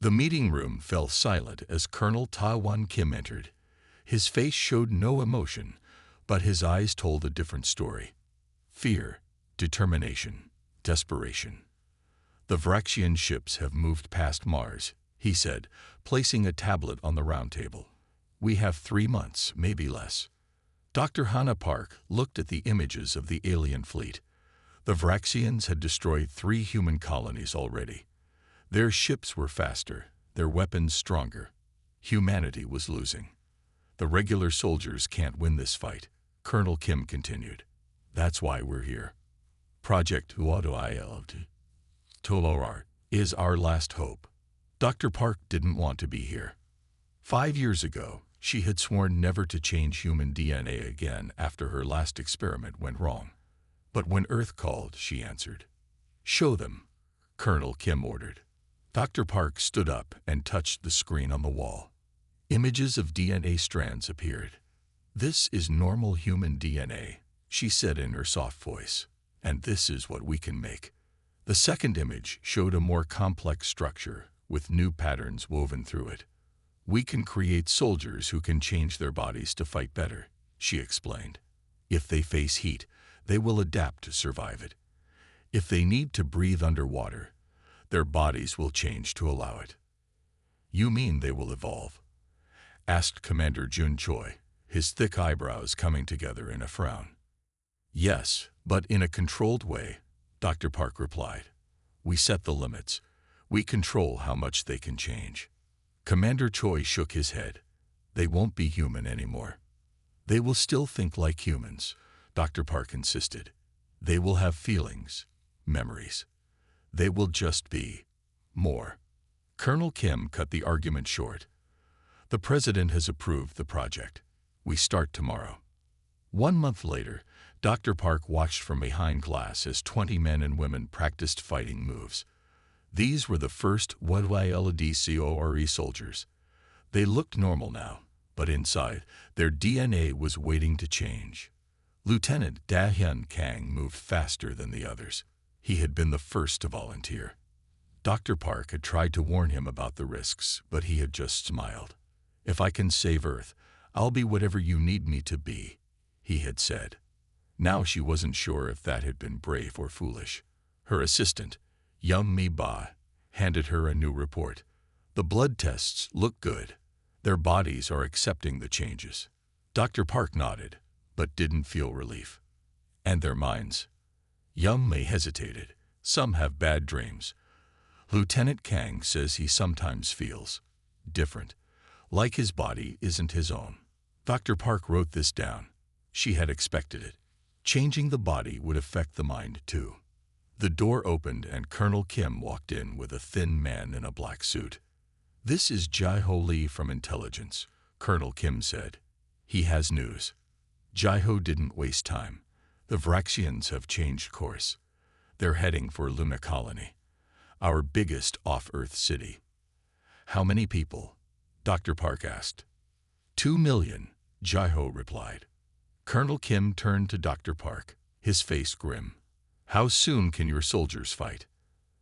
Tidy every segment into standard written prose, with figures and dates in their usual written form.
The meeting room fell silent as Colonel Ta-Wan Kim entered. His face showed no emotion, but his eyes told a different story. Fear, determination, desperation. The Vraxian ships have moved past Mars, he said, placing a tablet on the round table. We have 3 months, maybe less. Dr. Hannah Park looked at the images of the alien fleet. The Vraxians had destroyed 3 human colonies already. Their ships were faster, their weapons stronger. Humanity was losing. The regular soldiers can't win this fight, Colonel Kim continued. That's why we're here. Project Uadoild Tolorar is our last hope. Dr. Park didn't want to be here. 5 years ago, she had sworn never to change human DNA again after her last experiment went wrong. But when Earth called, she answered. Show them, Colonel Kim ordered. Dr. Park stood up and touched the screen on the wall. Images of DNA strands appeared. This is normal human DNA, she said in her soft voice, and this is what we can make. The second image showed a more complex structure with new patterns woven through it. We can create soldiers who can change their bodies to fight better, she explained. If they face heat, they will adapt to survive it. If they need to breathe underwater, their bodies will change to allow it. You mean they will evolve? Asked Commander Jun Choi, his thick eyebrows coming together in a frown. Yes, but in a controlled way, Dr. Park replied. We set the limits. We control how much they can change. Commander Choi shook his head. They won't be human anymore. They will still think like humans, Dr. Park insisted. They will have feelings, memories. They will just be more. Colonel Kim cut the argument short. The president has approved the project. We start tomorrow. 1 month later, Dr. Park watched from behind glass as 20 men and women practiced fighting moves. These were the first HFY soldiers. They looked normal now, but inside, their DNA was waiting to change. Lieutenant Da-Hyun Kang moved faster than the others. He had been the first to volunteer. Dr. Park had tried to warn him about the risks, but he had just smiled. If I can save Earth, I'll be whatever you need me to be, he had said. Now she wasn't sure if that had been brave or foolish. Her assistant, Young Mi Ba, handed her a new report. The blood tests look good. Their bodies are accepting the changes. Dr. Park nodded, but didn't feel relief. And their minds? Young Mi hesitated. Some have bad dreams. Lieutenant Kang says he sometimes feels different, like his body isn't his own. Dr. Park wrote this down. She had expected it. Changing the body would affect the mind too. The door opened and Colonel Kim walked in with a thin man in a black suit. This is Jai-Ho Lee from Intelligence, Colonel Kim said. He has news. Jai-Ho didn't waste time. The Vraxians have changed course. They're heading for Luna Colony, our biggest off-Earth city. How many people? Dr. Park asked. 2 million, Jai-Ho replied. Colonel Kim turned to Dr. Park, his face grim. How soon can your soldiers fight?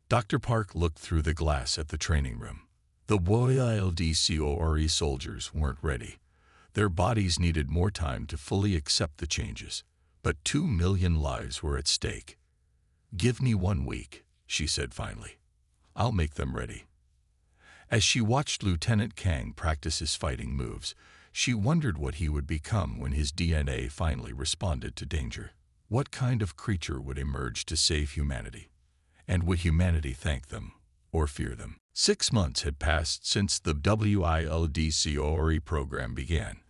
Dr. Park looked through the glass at the training room. The HFY soldiers weren't ready. Their bodies needed more time to fully accept the changes, but 2 million lives were at stake. Give me 1 week, she said finally. I'll make them ready. As she watched Lieutenant Kang practice his fighting moves, she wondered what he would become when his DNA finally responded to danger. What kind of creature would emerge to save humanity? And would humanity thank them or fear them? 6 months had passed since the WILD program began.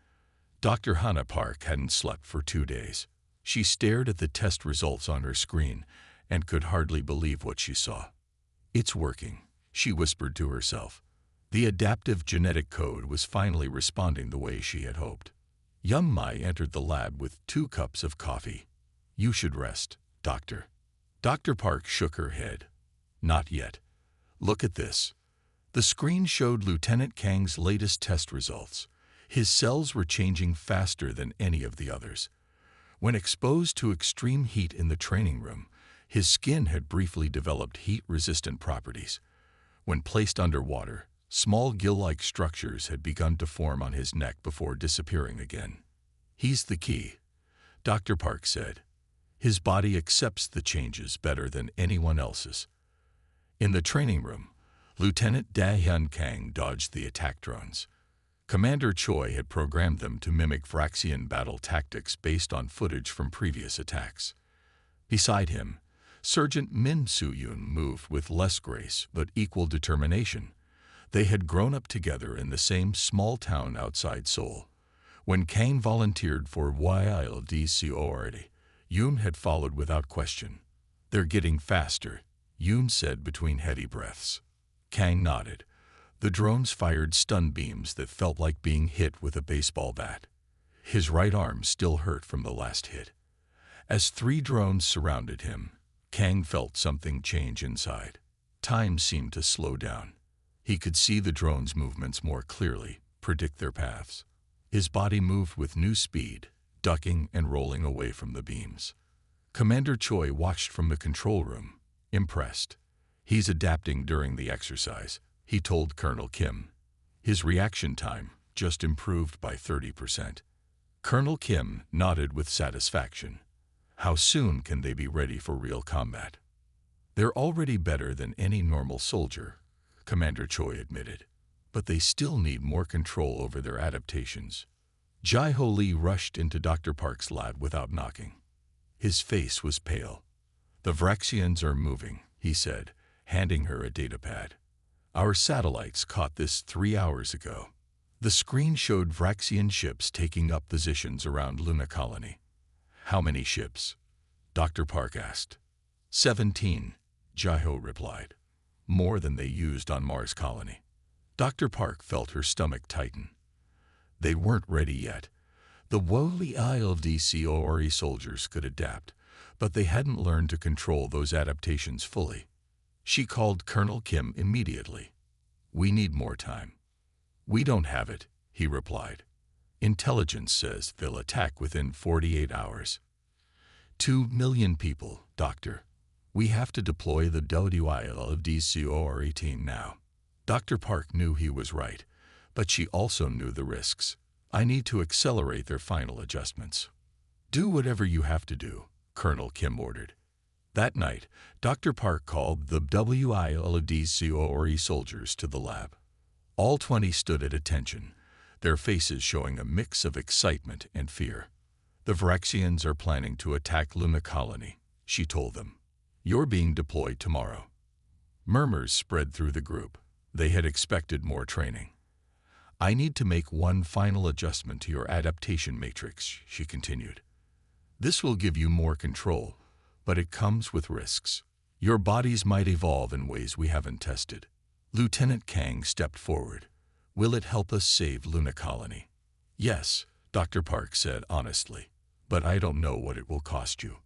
Dr. Hannah Park hadn't slept for 2 days. She stared at the test results on her screen and could hardly believe what she saw. It's working, she whispered to herself. The adaptive genetic code was finally responding the way she had hoped. Young Mai entered the lab with 2 cups of coffee. You should rest, Doctor. Dr. Park shook her head. Not yet. Look at this. The screen showed Lieutenant Kang's latest test results. His cells were changing faster than any of the others. When exposed to extreme heat in the training room, his skin had briefly developed heat-resistant properties. When placed underwater, Small gill-like structures had begun to form on his neck before disappearing again. "He's the key," Dr. Park said. "His body accepts the changes better than anyone else's." In the training room, Lieutenant Da-hyun Kang dodged the attack drones. Commander Choi had programmed them to mimic Vraxian battle tactics based on footage from previous attacks. Beside him, Sergeant Min Soo-yoon moved with less grace but equal determination. They had grown up together in the same small town outside Seoul. When Kang volunteered for YLDCORD, Yoon had followed without question. "They're getting faster," Yoon said between heady breaths. Kang nodded. The drones fired stun beams that felt like being hit with a baseball bat. His right arm still hurt from the last hit. As 3 drones surrounded him, Kang felt something change inside. Time seemed to slow down. He could see the drones' movements more clearly, predict their paths. His body moved with new speed, ducking and rolling away from the beams. Commander Choi watched from the control room, impressed. "He's adapting during the exercise," he told Colonel Kim. His reaction time just improved by 30%. Colonel Kim nodded with satisfaction. "How soon can they be ready for real combat?" "They're already better than any normal soldier," Commander Choi admitted. "But they still need more control over their adaptations." Jae-ho Lee rushed into Dr. Park's lab without knocking. His face was pale. "The Vraxians are moving," he said, handing her a datapad. "Our satellites caught this 3 hours ago." The screen showed Vraxian ships taking up positions around Luna Colony. "How many ships?" Dr. Park asked. 17, Jae-ho replied. "More than they used on Mars Colony." Dr. Park felt her stomach tighten. They weren't ready yet. The YLDCORE soldiers could adapt, but they hadn't learned to control those adaptations fully. She called Colonel Kim immediately. "We need more time." "We don't have it," he replied. "Intelligence says they'll attack within 48 hours. 2 million people, Doctor. We have to deploy the WYLDCORE team now." Dr. Park knew he was right, but she also knew the risks. "I need to accelerate their final adjustments." "Do whatever you have to do," Colonel Kim ordered. That night, Dr. Park called the WILDCORE soldiers to the lab. All 20 stood at attention, their faces showing a mix of excitement and fear. "The Vraxians are planning to attack Luna Colony," she told them. "You're being deployed tomorrow." Murmurs spread through the group. They had expected more training. "I need to make one final adjustment to your adaptation matrix," she continued. "This will give you more control, but it comes with risks. Your bodies might evolve in ways we haven't tested." Lieutenant Kang stepped forward. "Will it help us save Luna Colony?" "Yes," Dr. Park said honestly, "but I don't know what it will cost you."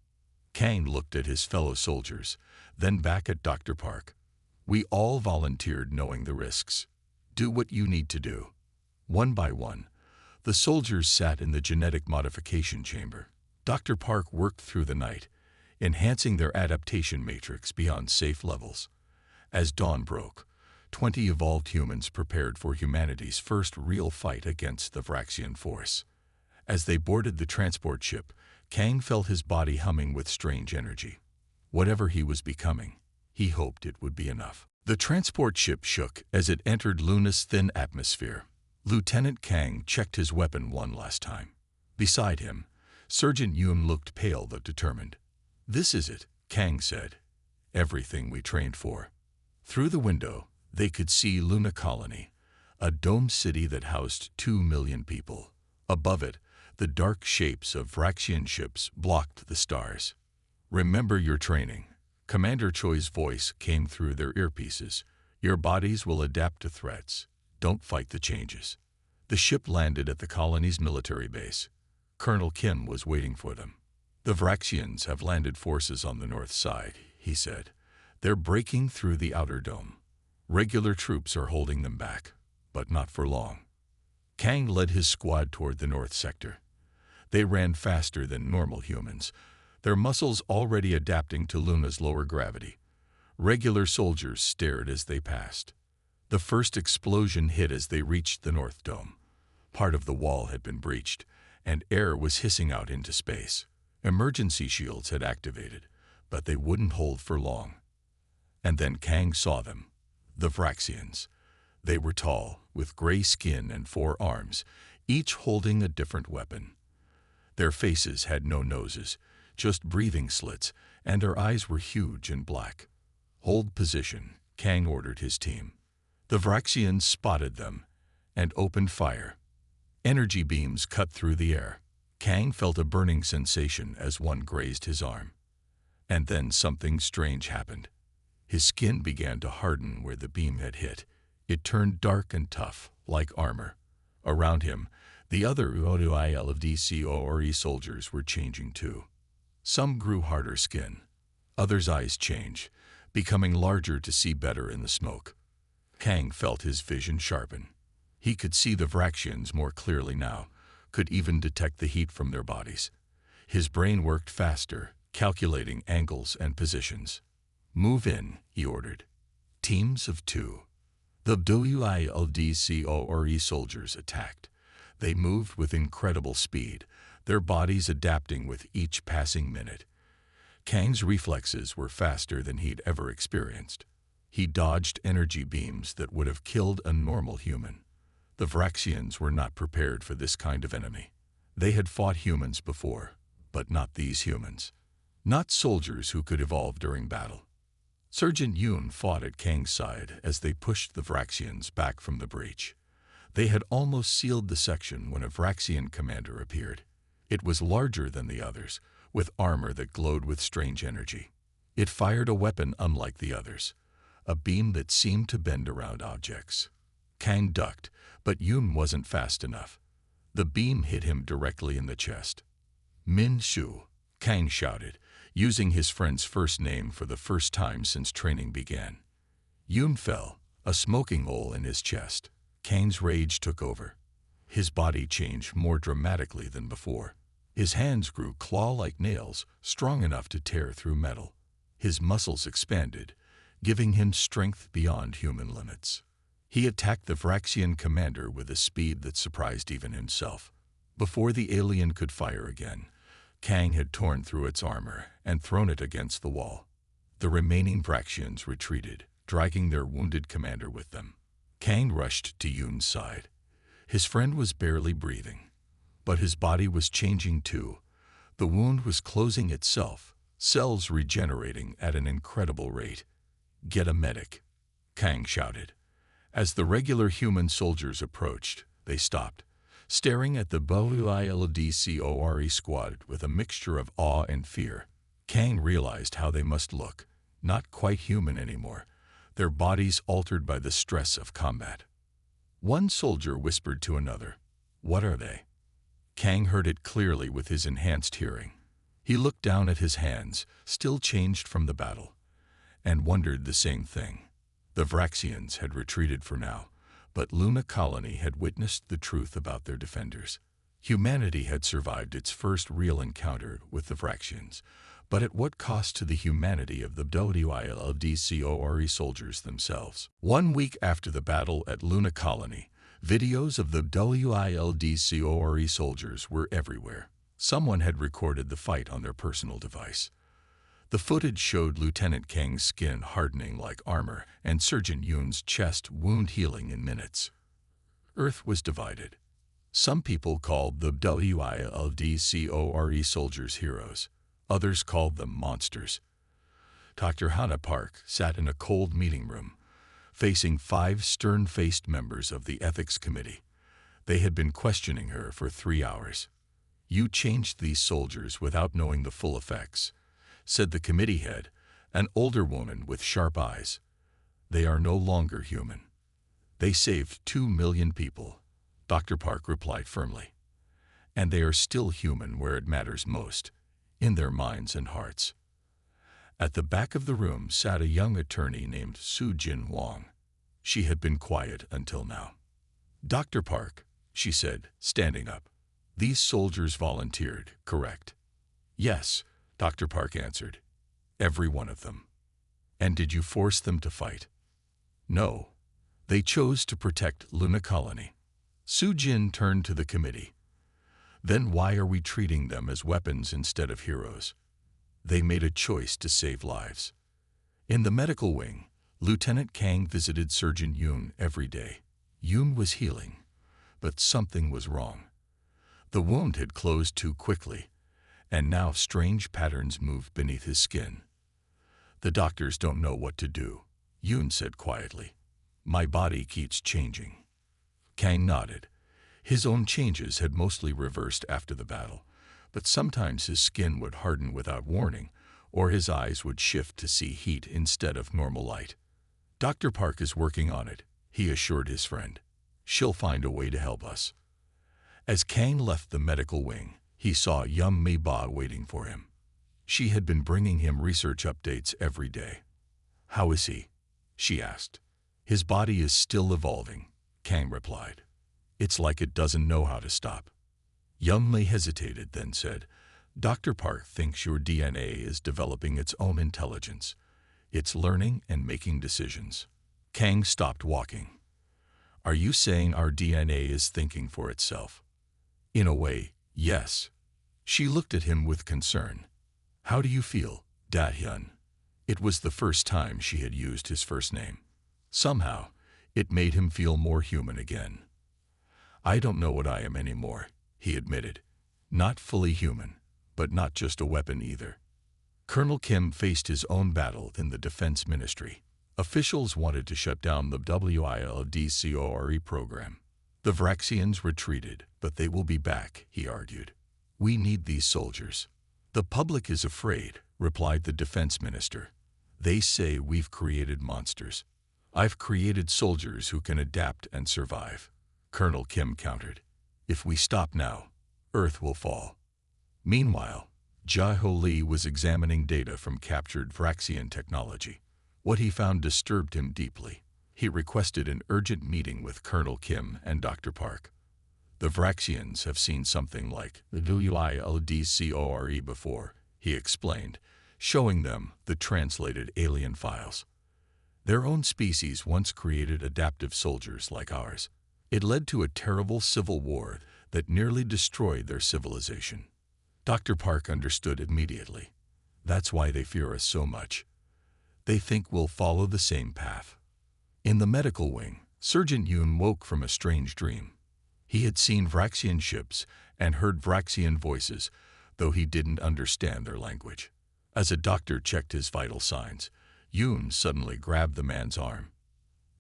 Kang looked at his fellow soldiers, then back at Dr. Park. "We all volunteered knowing the risks. Do what you need to do." One by one, the soldiers sat in the genetic modification chamber. Dr. Park worked through the night, enhancing their adaptation matrix beyond safe levels. As dawn broke, 20 evolved humans prepared for humanity's first real fight against the Vraxian force. As they boarded the transport ship, Kang felt his body humming with strange energy. Whatever he was becoming, he hoped it would be enough. The transport ship shook as it entered Luna's thin atmosphere. Lieutenant Kang checked his weapon one last time. Beside him, Sergeant Yoon looked pale but determined. "This is it," Kang said. "Everything we trained for." Through the window, they could see Luna Colony, a domed city that housed 2 million people. Above it, the dark shapes of Vraxian ships blocked the stars. "Remember your training." Commander Choi's voice came through their earpieces. "Your bodies will adapt to threats. Don't fight the changes." The ship landed at the colony's military base. Colonel Kim was waiting for them. "The Vraxians have landed forces on the north side," he said. "They're breaking through the outer dome. Regular troops are holding them back, but not for long." Kang led his squad toward the north sector. They ran faster than normal humans, their muscles already adapting to Luna's lower gravity. Regular soldiers stared as they passed. The first explosion hit as they reached the North Dome. Part of the wall had been breached, and air was hissing out into space. Emergency shields had activated, but they wouldn't hold for long. And then Kang saw them, the Vraxians. They were tall, with gray skin and 4 arms, each holding a different weapon. Their faces had no noses, just breathing slits, and their eyes were huge and black. "Hold position," Kang ordered his team. The Vraxians spotted them and opened fire. Energy beams cut through the air. Kang felt a burning sensation as one grazed his arm. And then something strange happened. His skin began to harden where the beam had hit. It turned dark and tough, like armor. Around him, the other HFY soldiers were changing too. Some grew harder skin. Others' eyes changed, becoming larger to see better in the smoke. Kang felt his vision sharpen. He could see the Vraxians more clearly now, could even detect the heat from their bodies. His brain worked faster, calculating angles and positions. "Move in," he ordered. Teams of 2. The HFY soldiers attacked. They moved with incredible speed, their bodies adapting with each passing minute. Kang's reflexes were faster than he'd ever experienced. He dodged energy beams that would have killed a normal human. The Vraxians were not prepared for this kind of enemy. They had fought humans before, but not these humans. Not soldiers who could evolve during battle. Sergeant Yoon fought at Kang's side as they pushed the Vraxians back from the breach. They had almost sealed the section when a Vraxian commander appeared. It was larger than the others, with armor that glowed with strange energy. It fired a weapon unlike the others, a beam that seemed to bend around objects. Kang ducked, but Yoon wasn't fast enough. The beam hit him directly in the chest. "Min Shu," Kang shouted, using his friend's first name for the first time since training began. Yoon fell, a smoking hole in his chest. Kang's rage took over. His body changed more dramatically than before. His hands grew claw-like nails, strong enough to tear through metal. His muscles expanded, giving him strength beyond human limits. He attacked the Vraxian commander with a speed that surprised even himself. Before the alien could fire again, Kang had torn through its armor and thrown it against the wall. The remaining Vraxians retreated, dragging their wounded commander with them. Kang rushed to Yoon's side. His friend was barely breathing, but his body was changing too. The wound was closing itself, cells regenerating at an incredible rate. "Get a medic," Kang shouted. As the regular human soldiers approached, they stopped, staring at the HFY squad with a mixture of awe and fear. Kang realized how they must look, not quite human anymore, their bodies altered by the stress of combat. One soldier whispered to another, "What are they?" Kang heard it clearly with his enhanced hearing. He looked down at his hands, still changed from the battle, and wondered the same thing. The Vraxians had retreated for now, but Luna Colony had witnessed the truth about their defenders. Humanity had survived its first real encounter with the Vraxians, but at what cost to the humanity of the HFY soldiers themselves? 1 week after the battle at Luna Colony, videos of the HFY soldiers were everywhere. Someone had recorded the fight on their personal device. The footage showed Lieutenant Kang's skin hardening like armor and Sergeant Yoon's chest wound healing in minutes. Earth was divided. Some people called the HFY soldiers heroes. Others called them monsters. Dr. Hannah Park sat in a cold meeting room, facing 5 stern-faced members of the ethics committee. They had been questioning her for 3 hours. "You changed these soldiers without knowing the full effects," said the committee head, an older woman with sharp eyes. "They are no longer human." "They saved 2 million people," Dr. Park replied firmly. "And they are still human where it matters most, in their minds and hearts." At the back of the room sat a young attorney named Soo-Jin Wong. She had been quiet until now. "Dr. Park," she said, standing up, "these soldiers volunteered, correct?" "Yes," Dr. Park answered. "Every one of them." "And did you force them to fight?" "No. They chose to protect Luna Colony. Su Jin turned to the committee. Then why are we treating them as weapons instead of heroes? They made a choice to save lives. In the medical wing, Lieutenant Kang visited Surgeon Yoon every day. Yoon was healing, but something was wrong. The wound had closed too quickly, and now strange patterns moved beneath his skin. The doctors don't know what to do, Yoon said quietly. My body keeps changing. Kang nodded. His own changes had mostly reversed after the battle, but sometimes his skin would harden without warning, or his eyes would shift to see heat instead of normal light. Dr. Park is working on it, he assured his friend. She'll find a way to help us. As Kang left the medical wing, he saw Yum Mei Ba waiting for him. She had been bringing him research updates every day. How is he? She asked. His body is still evolving, Kang replied. It's like it doesn't know how to stop. Yum Mei hesitated, then said, Dr. Park thinks your DNA is developing its own intelligence. It's learning and making decisions. Kang stopped walking. Are you saying our DNA is thinking for itself? In a way, yes. She looked at him with concern. How do you feel, Da-hyun? It was the first time she had used his first name. Somehow, it made him feel more human again. I don't know what I am anymore, he admitted. Not fully human, but not just a weapon either. Colonel Kim faced his own battle in the Defense Ministry. Officials wanted to shut down the WILDCORE program. The Vraxians retreated, but they will be back, he argued. We need these soldiers. The public is afraid, replied the defense minister. They say we've created monsters. I've created soldiers who can adapt and survive. Colonel Kim countered. If we stop now, Earth will fall. Meanwhile, Jae-ho Lee was examining data from captured Vraxian technology. What he found disturbed him deeply. He requested an urgent meeting with Colonel Kim and Dr. Park. The Vraxians have seen something like the WILDCORE before, he explained, showing them the translated alien files. Their own species once created adaptive soldiers like ours. It led to a terrible civil war that nearly destroyed their civilization. Dr. Park understood immediately. That's why they fear us so much. They think we'll follow the same path. In the medical wing, Surgeon Yoon woke from a strange dream. He had seen Vraxian ships and heard Vraxian voices, though he didn't understand their language. As a doctor checked his vital signs, Yoon suddenly grabbed the man's arm.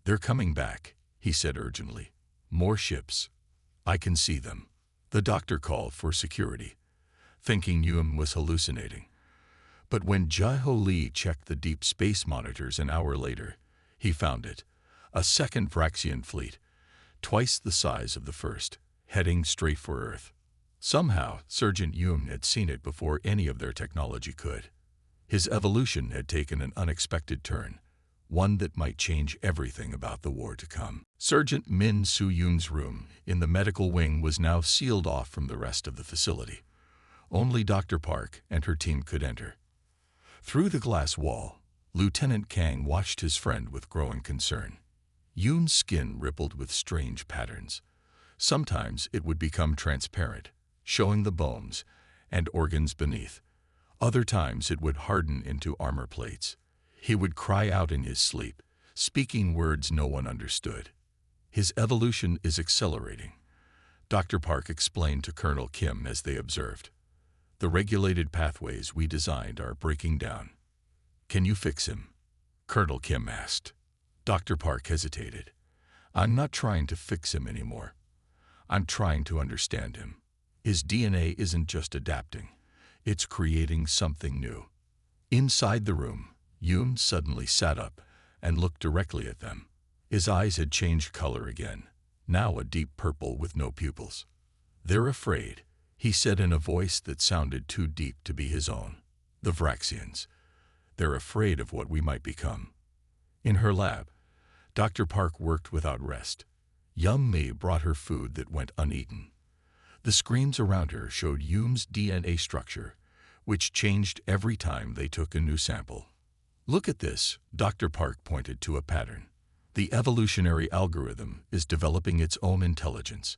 They're coming back, he said urgently. More ships. I can see them. The doctor called for security, thinking Yoon was hallucinating. But when Jae-ho Lee checked the deep space monitors an hour later, he found it. A second Vraxian fleet, twice the size of the first, heading straight for Earth. Somehow, Sergeant Yoon had seen it before any of their technology could. His evolution had taken an unexpected turn, one that might change everything about the war to come. Sergeant Min Soo-yoon's room in the medical wing was now sealed off from the rest of the facility. Only Dr. Park and her team could enter. Through the glass wall, Lieutenant Kang watched his friend with growing concern. Yoon's skin rippled with strange patterns. Sometimes it would become transparent, showing the bones and organs beneath. Other times it would harden into armor plates. He would cry out in his sleep, speaking words no one understood. His evolution is accelerating, Dr. Park explained to Colonel Kim as they observed. The regulated pathways we designed are breaking down. Can you fix him? Colonel Kim asked. Dr. Park hesitated. I'm not trying to fix him anymore. I'm trying to understand him. His DNA isn't just adapting. It's creating something new. Inside the room, Yoon suddenly sat up and looked directly at them. His eyes had changed color again, now a deep purple with no pupils. They're afraid, he said in a voice that sounded too deep to be his own. The Vraxians. They're afraid of what we might become. In her lab, Dr. Park worked without rest. Yum Mei brought her food that went uneaten. The screens around her showed Yoon's DNA structure, which changed every time they took a new sample. Look at this, Dr. Park pointed to a pattern. The evolutionary algorithm is developing its own intelligence.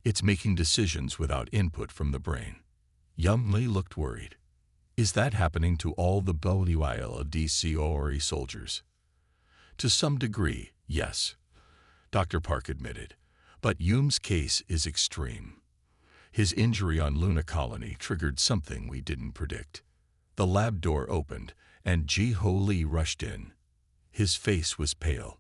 It's making decisions without input from the brain. Young Li looked worried. Is that happening to all the WILDCORE soldiers? To some degree, yes, Dr. Park admitted. But Yum's case is extreme. His injury on Luna Colony triggered something we didn't predict. The lab door opened, and Ji-Ho Lee rushed in. His face was pale.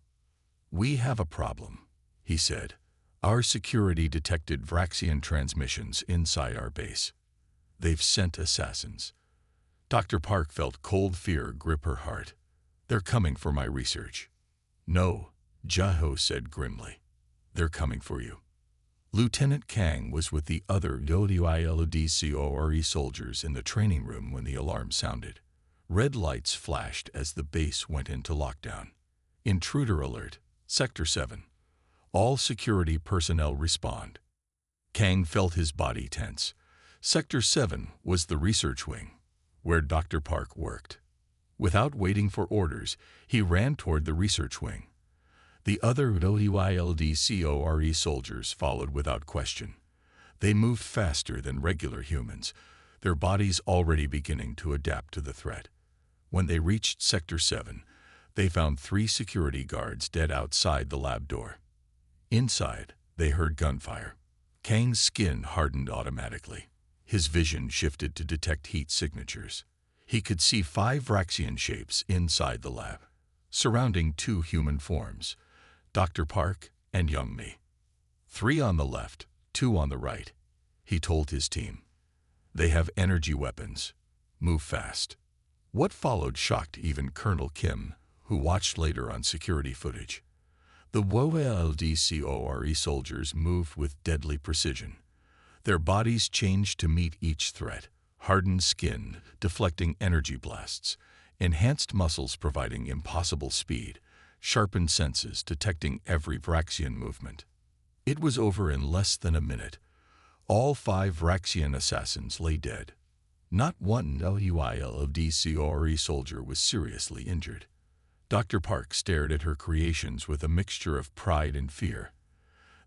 "We have a problem," he said. "Our security detected Vraxian transmissions inside our base. They've sent assassins." Dr. Park felt cold fear grip her heart. "They're coming for my research." "No," Ji-Ho said grimly. "They're coming for you." Lieutenant Kang was with the other WILDCORE soldiers in the training room when the alarm sounded. Red lights flashed as the base went into lockdown. "Intruder alert, Sector 7. All security personnel respond." Kang felt his body tense. Sector 7 was the research wing, where Dr. Park worked. Without waiting for orders, he ran toward the research wing. The other WILDCORE soldiers followed without question. They moved faster than regular humans, their bodies already beginning to adapt to the threat. When they reached Sector 7, they found 3 security guards dead outside the lab door. Inside, they heard gunfire. Kang's skin hardened automatically. His vision shifted to detect heat signatures. He could see 5 Vraxian shapes inside the lab, surrounding 2 human forms, Dr. Park and Young Mi. 3 on the left, 2 on the right, he told his team. "They have energy weapons. Move fast." What followed shocked even Colonel Kim, who watched later on security footage. The WILDCORE soldiers moved with deadly precision. Their bodies changed to meet each threat, hardened skin deflecting energy blasts, enhanced muscles providing impossible speed, sharpened senses detecting every Vraxian movement. It was over in less than a minute. All 5 Vraxian assassins lay dead. Not one WILDCORE soldier was seriously injured. Dr. Park stared at her creations with a mixture of pride and fear.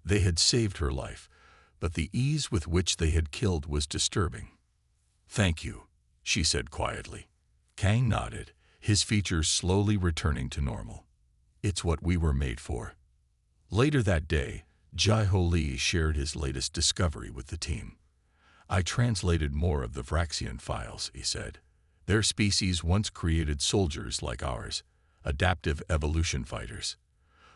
They had saved her life, but the ease with which they had killed was disturbing. "Thank you," she said quietly. Kang nodded, his features slowly returning to normal. "It's what we were made for." Later that day, Ji-Ho Lee shared his latest discovery with the team. "I translated more of the Vraxian files," he said. "Their species once created soldiers like ours, adaptive evolution fighters.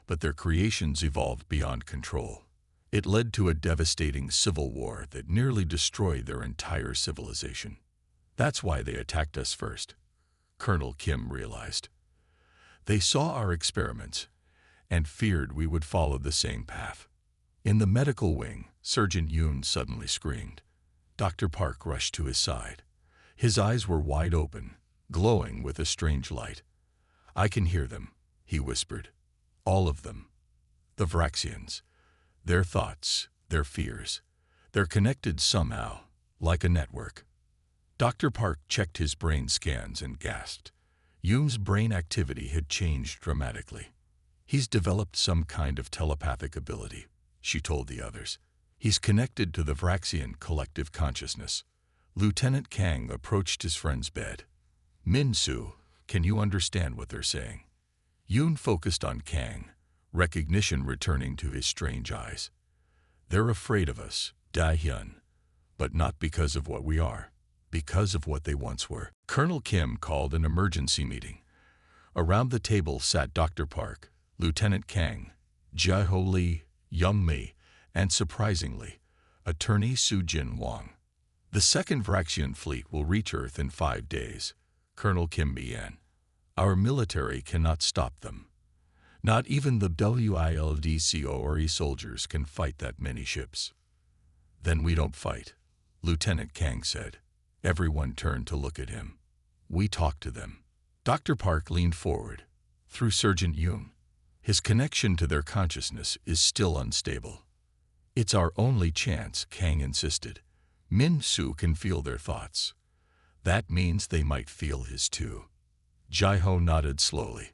But their creations evolved beyond control. It led to a devastating civil war that nearly destroyed their entire civilization. That's why they attacked us first," Colonel Kim realized. "They saw our experiments and feared we would follow the same path." In the medical wing, Surgeon Yoon suddenly screamed. Dr. Park rushed to his side. His eyes were wide open, glowing with a strange light. "I can hear them," he whispered. "All of them. The Vraxians. Their thoughts, their fears. They're connected somehow, like a network." Dr. Park checked his brain scans and gasped. Yoon's brain activity had changed dramatically. "He's developed some kind of telepathic ability," she told the others. "He's connected to the Vraxian collective consciousness." Lieutenant Kang approached his friend's bed. "Min-Soo, can you understand what they're saying?" Yoon focused on Kang, recognition returning to his strange eyes. "They're afraid of us, Da-hyun, but not because of what we are, because of what they once were." Colonel Kim called an emergency meeting. Around the table sat Dr. Park, Lieutenant Kang, Ji-Ho Lee, Young Mi, and surprisingly, Attorney Soo-Jin Wong. "The second Vraxian fleet will reach Earth in 5 days, Colonel Kim began. "Our military cannot stop them. Not even the WILDCORE soldiers can fight that many ships." "Then we don't fight," Lieutenant Kang said. Everyone turned to look at him. "We talk to them." Dr. Park leaned forward. "Through Surgeon Yoon. His connection to their consciousness is still unstable." "It's our only chance," Kang insisted. "Min-Soo can feel their thoughts. That means they might feel his too." Ji-Ho nodded slowly.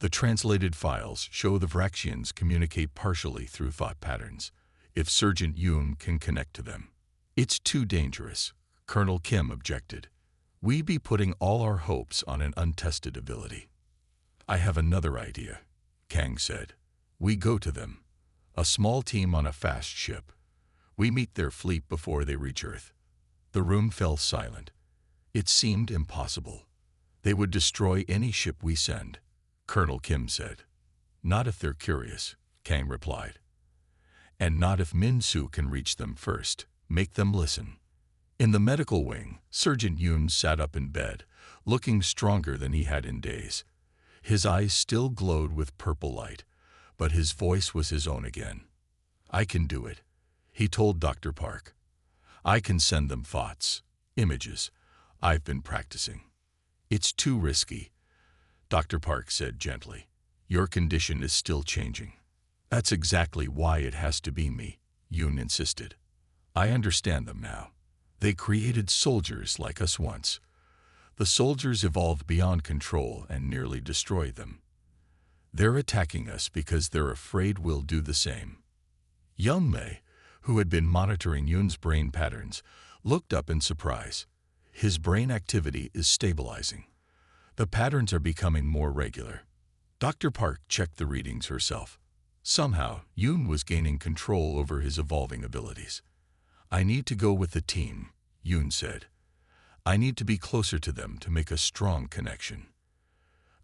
The translated files show the Vraxians communicate partially through thought patterns, if Sergeant Yoon can connect to them. It's too dangerous, Colonel Kim objected. We be putting all our hopes on an untested ability. I have another idea, Kang said. We go to them. A small team on a fast ship. We meet their fleet before they reach Earth. The room fell silent. It seemed impossible. They would destroy any ship we send, Colonel Kim said. Not if they're curious, Kang replied. And not if Min-Soo can reach them first. Make them listen. In the medical wing, Sergeant Yoon sat up in bed, looking stronger than he had in days. His eyes still glowed with purple light, but his voice was his own again. I can do it, he told Dr. Park. I can send them thoughts, images. I've been practicing. It's too risky, Dr. Park said gently. Your condition is still changing. That's exactly why it has to be me, Yoon insisted. I understand them now. They created soldiers like us once. The soldiers evolved beyond control and nearly destroyed them. They're attacking us because they're afraid we'll do the same. Young Mei, who had been monitoring Yoon's brain patterns, looked up in surprise. His brain activity is stabilizing. The patterns are becoming more regular. Dr. Park checked the readings herself. Somehow, Yoon was gaining control over his evolving abilities. I need to go with the team, Yoon said. I need to be closer to them to make a strong connection.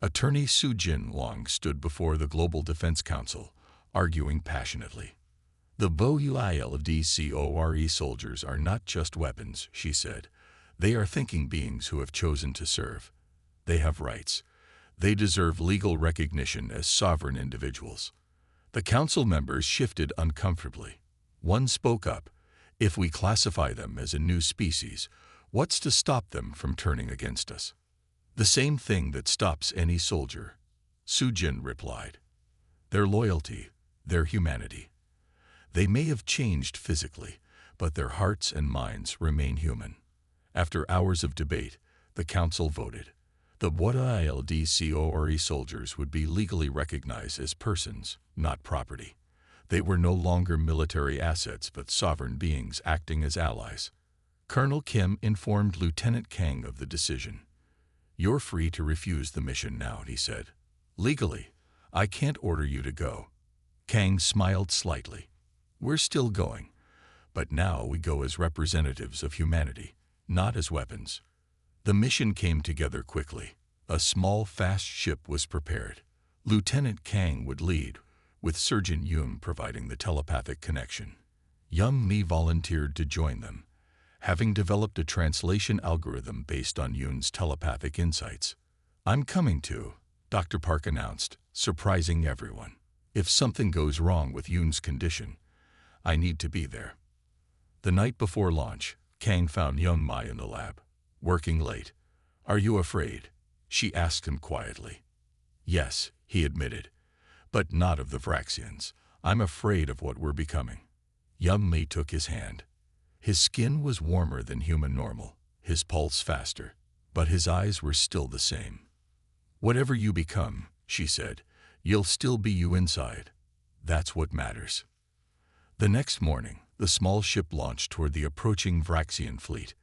Attorney Soo Jin Long stood before the Global Defense Council, arguing passionately. The BOUILDCORE soldiers are not just weapons, she said. They are thinking beings who have chosen to serve. They have rights. They deserve legal recognition as sovereign individuals. The council members shifted uncomfortably. One spoke up. If we classify them as a new species, what's to stop them from turning against us? The same thing that stops any soldier, Soo Jin replied. Their loyalty, their humanity. They may have changed physically, but their hearts and minds remain human. After hours of debate, the council voted. The BOUILDCORE soldiers would be legally recognized as persons, not property. They were no longer military assets but sovereign beings acting as allies. Colonel Kim informed Lieutenant Kang of the decision. You're free to refuse the mission now, he said. Legally, I can't order you to go. Kang smiled slightly. We're still going, but now we go as representatives of humanity, not as weapons. The mission came together quickly. A small, fast ship was prepared. Lieutenant Kang would lead, with Sergeant Yoon providing the telepathic connection. Young Mi volunteered to join them, having developed a translation algorithm based on Yoon's telepathic insights. I'm coming too, Dr. Park announced, surprising everyone. If something goes wrong with Yoon's condition, I need to be there. The night before launch, Kang found Young Mai in the lab, working late. Are you afraid? She asked him quietly. Yes, he admitted, but not of the Vraxians. I'm afraid of what we're becoming. Young Mai took his hand. His skin was warmer than human normal, his pulse faster, but his eyes were still the same. Whatever you become, she said, you'll still be you inside. That's what matters. The next morning, the small ship launched toward the approaching Vraxian fleet.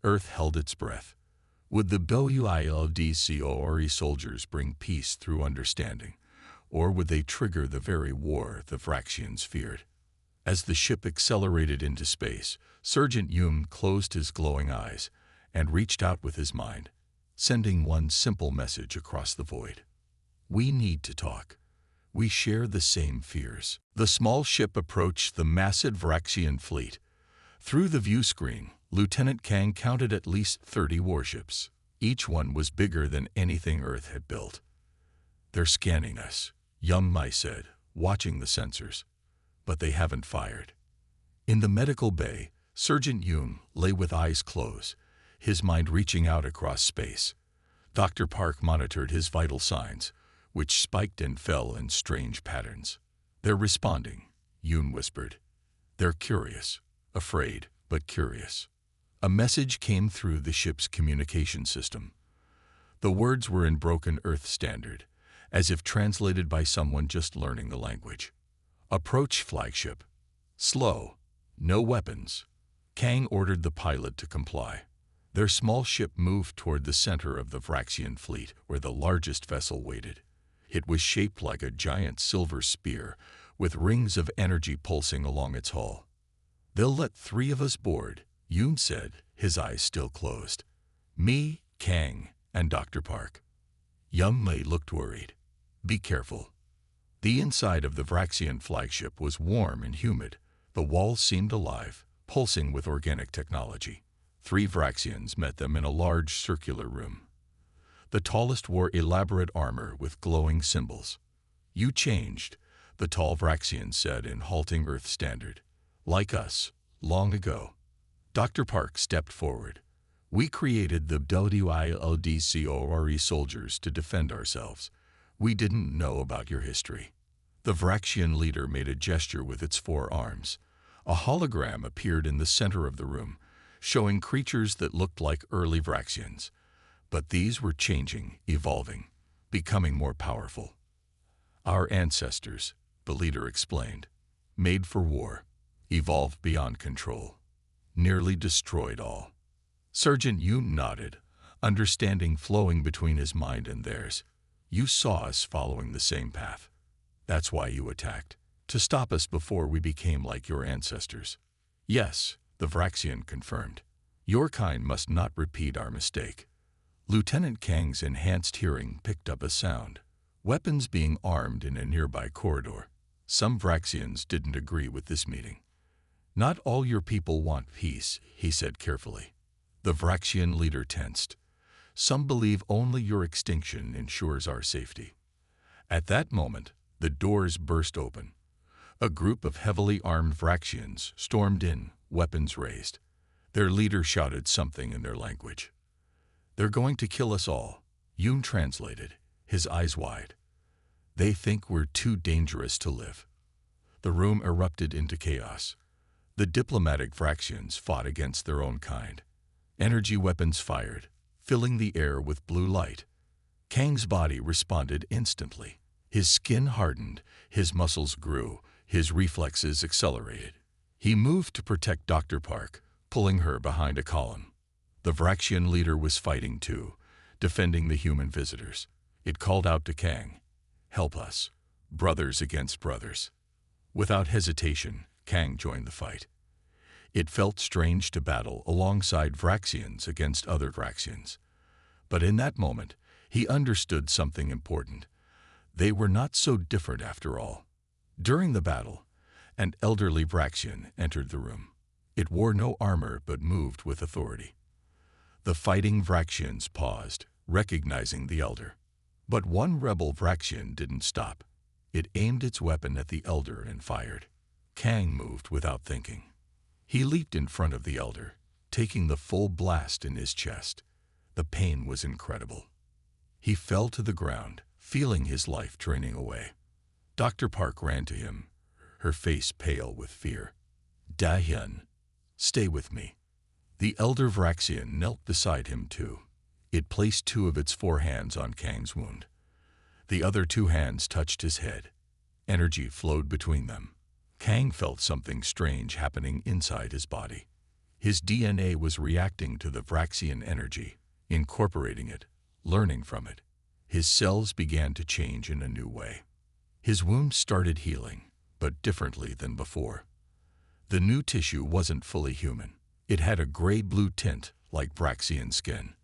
Earth held its breath. Would the BOUILDCORE soldiers bring peace through understanding, or would they trigger the very war the Vraxians feared? As the ship accelerated into space, Sergeant Yoon closed his glowing eyes and reached out with his mind, sending one simple message across the void. We need to talk. We share the same fears. The small ship approached the massive Vraxian fleet. Through the view screen, Lieutenant Kang counted at least 30 warships. Each one was bigger than anything Earth had built. They're scanning us, Young Mai said, watching the sensors. But they haven't fired. In the medical bay, Sergeant Yoon lay with eyes closed, his mind reaching out across space. Dr. Park monitored his vital signs, which spiked and fell in strange patterns. They're responding, Yoon whispered. They're curious, afraid, but curious. A message came through the ship's communication system. The words were in broken Earth standard, as if translated by someone just learning the language. Approach flagship. Slow. No weapons. Kang ordered the pilot to comply. Their small ship moved toward the center of the Vraxian fleet, where the largest vessel waited. It was shaped like a giant silver spear, with rings of energy pulsing along its hull. "They'll let 3 of us board," Yoon said, his eyes still closed. "Me, Kang, and Dr. Park." Young Mei looked worried. "Be careful." The inside of the Vraxian flagship was warm and humid. The walls seemed alive, pulsing with organic technology. 3 Vraxians met them in a large circular room. The tallest wore elaborate armor with glowing symbols. "You changed," the tall Vraxian said in halting Earth standard. "Like us, long ago." Dr. Park stepped forward. "We created the WILDCORE soldiers to defend ourselves. We didn't know about your history." The Vraxian leader made a gesture with its 4 arms. A hologram appeared in the center of the room, showing creatures that looked like early Vraxians. But these were changing, evolving, becoming more powerful. "Our ancestors," the leader explained, "made for war, evolved beyond control, nearly destroyed all." Sergeant Yoon nodded, understanding flowing between his mind and theirs. "You saw us following the same path. That's why you attacked, to stop us before we became like your ancestors." "Yes," the Vraxian confirmed. "Your kind must not repeat our mistake." Lieutenant Kang's enhanced hearing picked up a sound, weapons being armed in a nearby corridor. Some Vraxians didn't agree with this meeting. "Not all your people want peace," he said carefully. The Vraxian leader tensed. "Some believe only your extinction ensures our safety." At that moment, the doors burst open. A group of heavily armed Vraxians stormed in, weapons raised. Their leader shouted something in their language. "They're going to kill us all," Yoon translated, his eyes wide. "They think we're too dangerous to live." The room erupted into chaos. The diplomatic Vraxians fought against their own kind. Energy weapons fired, filling the air with blue light. Kang's body responded instantly. His skin hardened, his muscles grew, his reflexes accelerated. He moved to protect Dr. Park, pulling her behind a column. The Vraxian leader was fighting too, defending the human visitors. It called out to Kang, "Help us, brothers against brothers." Without hesitation, Kang joined the fight. It felt strange to battle alongside Vraxians against other Vraxians. But in that moment, he understood something important. They were not so different after all. During the battle, an elderly Vraxian entered the room. It wore no armor but moved with authority. The fighting Vraxians paused, recognizing the elder. But one rebel Vraxian didn't stop. It aimed its weapon at the elder and fired. Kang moved without thinking. He leaped in front of the elder, taking the full blast in his chest. The pain was incredible. He fell to the ground, feeling his life draining away. Dr. Park ran to him, her face pale with fear. "Da-hyun, stay with me." The elder Vraxian knelt beside him too. It placed 2 of its 4 hands on Kang's wound. The other 2 hands touched his head. Energy flowed between them. Kang felt something strange happening inside his body. His DNA was reacting to the Vraxian energy, incorporating it, learning from it. His cells began to change in a new way. His wound started healing, but differently than before. The new tissue wasn't fully human. It had a gray-blue tint like Vraxian skin.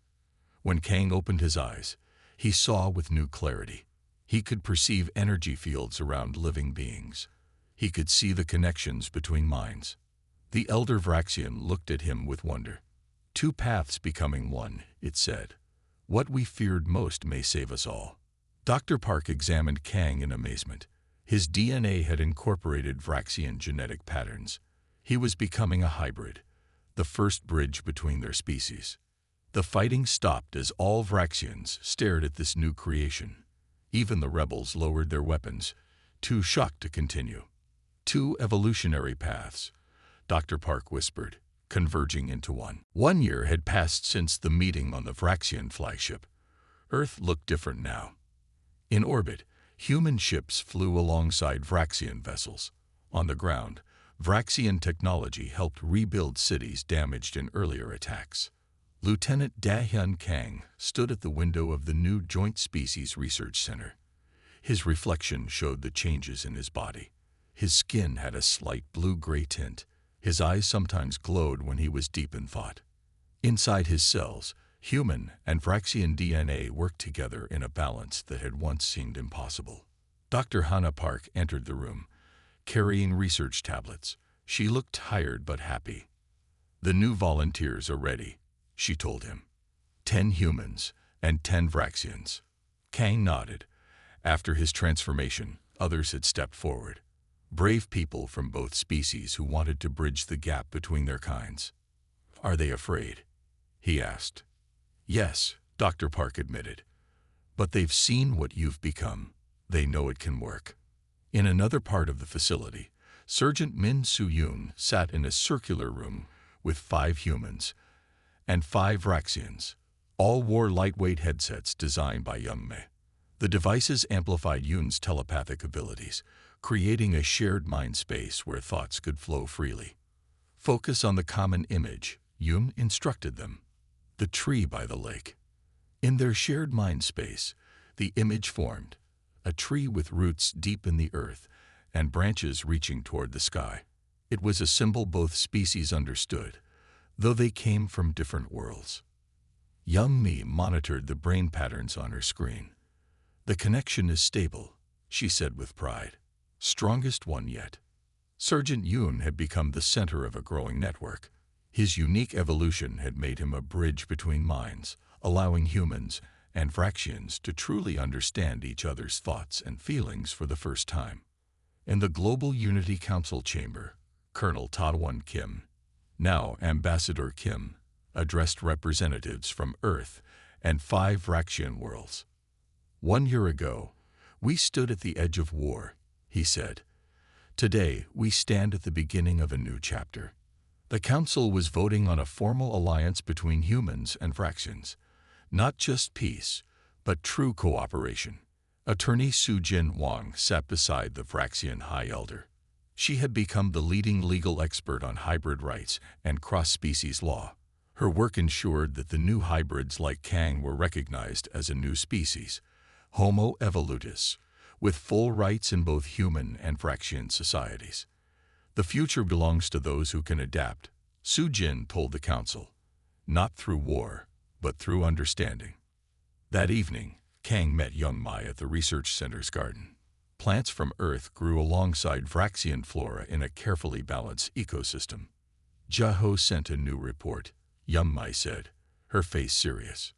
When Kang opened his eyes, he saw with new clarity. He could perceive energy fields around living beings. He could see the connections between minds. The elder Vraxian looked at him with wonder. "2 paths becoming one," it said. "What we feared most may save us all." Dr. Park examined Kang in amazement. His DNA had incorporated Vraxian genetic patterns. He was becoming a hybrid, the first bridge between their species. The fighting stopped as all Vraxians stared at this new creation. Even the rebels lowered their weapons, too shocked to continue. 2 evolutionary paths, Dr. Park whispered, converging into one. 1 year had passed since the meeting on the Vraxian flagship. Earth looked different now. In orbit, human ships flew alongside Vraxian vessels. On the ground, Vraxian technology helped rebuild cities damaged in earlier attacks. Lieutenant Da-hyun Kang stood at the window of the new Joint Species Research Center. His reflection showed the changes in his body. His skin had a slight blue-gray tint. His eyes sometimes glowed when he was deep in thought. Inside his cells, human and Vraxian DNA worked together in a balance that had once seemed impossible. Dr. Hannah Park entered the room, carrying research tablets. She looked tired but happy. "The new volunteers are ready," she told him. 10 humans and 10 Vraxians. Kang nodded. After his transformation, others had stepped forward. Brave people from both species who wanted to bridge the gap between their kinds. "Are they afraid?" he asked. "Yes," Dr. Park admitted. "But they've seen what you've become. They know it can work." In another part of the facility, Sergeant Min Soo-yoon sat in a circular room with 5 humans and 5 Vraxians. All wore lightweight headsets designed by Young-mi. The devices amplified Yoon's telepathic abilities, creating a shared mind space where thoughts could flow freely. "Focus on the common image," Yoon instructed them. "The tree by the lake." In their shared mind space, the image formed, a tree with roots deep in the earth and branches reaching toward the sky. It was a symbol both species understood, though they came from different worlds. Young-mi monitored the brain patterns on her screen. "The connection is stable," she said with pride. "Strongest one yet." Sergeant Yoon had become the center of a growing network. His unique evolution had made him a bridge between minds, allowing humans and Vraxians to truly understand each other's thoughts and feelings for the first time. In the Global Unity Council chamber, Colonel Ta-won Kim, now Ambassador Kim, addressed representatives from Earth and 5 Vraxian worlds. "1 year ago, we stood at the edge of war," he said. "Today, we stand at the beginning of a new chapter." The council was voting on a formal alliance between humans and Vraxians. Not just peace, but true cooperation. Attorney Soo-jin Wang sat beside the Vraxian High Elder. She had become the leading legal expert on hybrid rights and cross-species law. Her work ensured that the new hybrids like Kang were recognized as a new species, Homo evolutus, with full rights in both human and Vraxian societies. "The future belongs to those who can adapt," Soo-jin told the council. "Not through war, but through understanding." That evening, Kang met Young-mi at the research center's garden. Plants from Earth grew alongside Vraxian flora in a carefully balanced ecosystem. "Jaho sent a new report," Young-mi said, her face serious.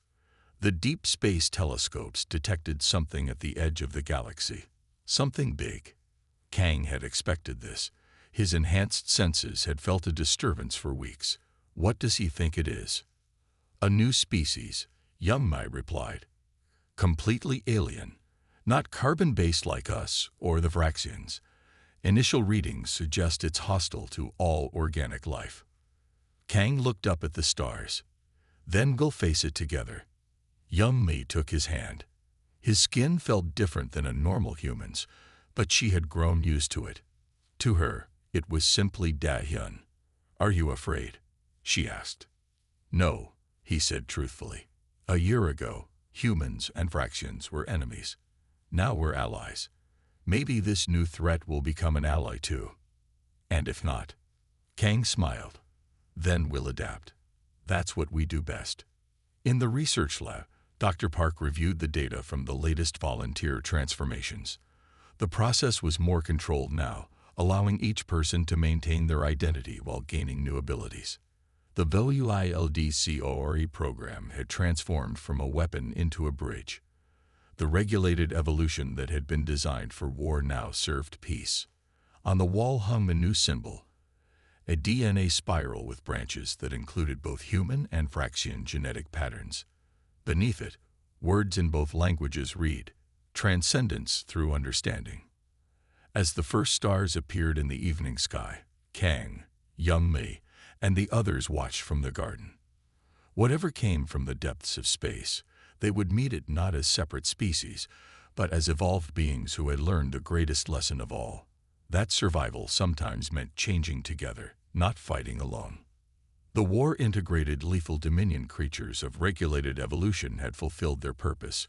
"The deep space telescopes detected something at the edge of the galaxy. Something big." Kang had expected this. His enhanced senses had felt a disturbance for weeks. "What does he think it is?" "A new species," Young-mi replied. "Completely alien. Not carbon-based like us or the Vraxians. Initial readings suggest it's hostile to all organic life." Kang looked up at the stars. "Then we'll face it together." Young-mi took his hand. His skin felt different than a normal human's, but she had grown used to it. To her, it was simply Da-hyun. "Are you afraid?" she asked. "No," he said truthfully. "A year ago, humans and Vraxians were enemies. Now we're allies. Maybe this new threat will become an ally too. And if not," Kang smiled, "then we'll adapt. That's what we do best." In the research lab, Dr. Park reviewed the data from the latest volunteer transformations. The process was more controlled now, allowing each person to maintain their identity while gaining new abilities. The WILDCORE program had transformed from a weapon into a bridge. The regulated evolution that had been designed for war now served peace. On the wall hung a new symbol, a DNA spiral with branches that included both human and Vraxian genetic patterns. Beneath it, words in both languages read, "Transcendence through understanding." As the first stars appeared in the evening sky, Kang, Young-mi, and the others watched from the garden. Whatever came from the depths of space, they would meet it not as separate species, but as evolved beings who had learned the greatest lesson of all, that survival sometimes meant changing together, not fighting alone. The war-integrated lethal dominion creatures of regulated evolution had fulfilled their purpose,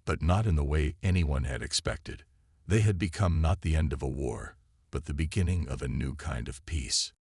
but not in the way anyone had expected. They had become not the end of a war, but the beginning of a new kind of peace.